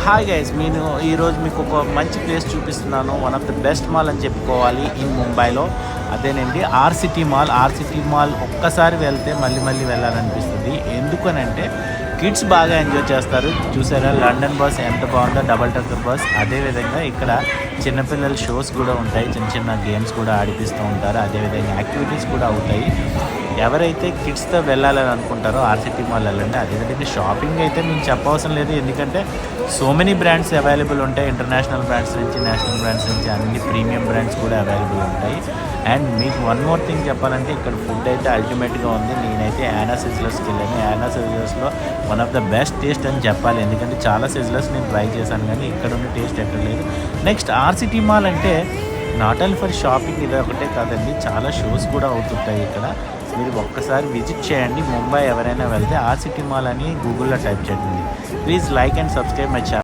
Hi guys, నేను ఈరోజు మీకు ఒక మంచి ప్లేస్ చూపిస్తున్నాను. One of the best mall అని చెప్పుకోవాలి ఇన్ ముంబైలో. అదేనండి ఆర్సిటీ మాల్. ఆర్సిటీ మాల్ ఒక్కసారి వెళ్తే మళ్ళీ మళ్ళీ వెళ్ళాలనిపిస్తుంది. ఎందుకనంటే కిడ్స్ బాగా ఎంజాయ్ చేస్తారు. చూసారా లండన్ బస్ ఎంత బాగుందో, డబల్ డెక్కర్ బస్. అదేవిధంగా ఇక్కడ చిన్నపిల్లల షోస్ కూడా ఉంటాయి, చిన్న చిన్న గేమ్స్ కూడా ఆడిపిస్తూ ఉంటారు. అదేవిధంగా యాక్టివిటీస్ కూడా అవుతాయి. ఎవరైతే కిడ్స్తో వెళ్ళాలని అనుకుంటారో ఆర్సిటీ మాల్ వెళ్ళండి. అదేవిధంగా షాపింగ్ అయితే మీకు చెప్పవసరం లేదు, ఎందుకంటే సో మెనీ బ్రాండ్స్ అవైలబుల్ ఉంటాయి. ఇంటర్నేషనల్ బ్రాండ్స్ నుంచి, నేషనల్ బ్రాండ్స్ నుంచి అన్ని ప్రీమియం బ్రాండ్స్ కూడా అవైలబుల్ ఉంటాయి. అండ్ మీకు వన్ మోర్ థింగ్ చెప్పాలంటే ఇక్కడ ఫుడ్ అయితే అల్టిమేట్గా ఉంది. నేనైతే యానా సిజ్లర్స్కి వెళ్ళాను. యానా సిజ్లర్స్లో one of the best taste అని చెప్పాలి, ఎందుకంటే చాలా సిజ్లర్స్ నేను ట్రై చేశాను కానీ ఇక్కడ ఉన్న టేస్ట్ ఎక్కడ లేదు. నెక్స్ట్ ఆర్సిటీ మాల్ అంటే నాట్ ఓన్లీ ఫర్ షాపింగ్ ఇది ఒకటే కాదండి, చాలా షోస్ కూడా అవుతుంటాయి ఇక్కడ. మీరు ఒక్కసారి విజిట్ చేయండి. ముంబై ఎవరైనా వెళ్తే ఆర్సిటీ మాల్ అని గూగుల్లో టైప్ చేయండి. Please like and subscribe my channel.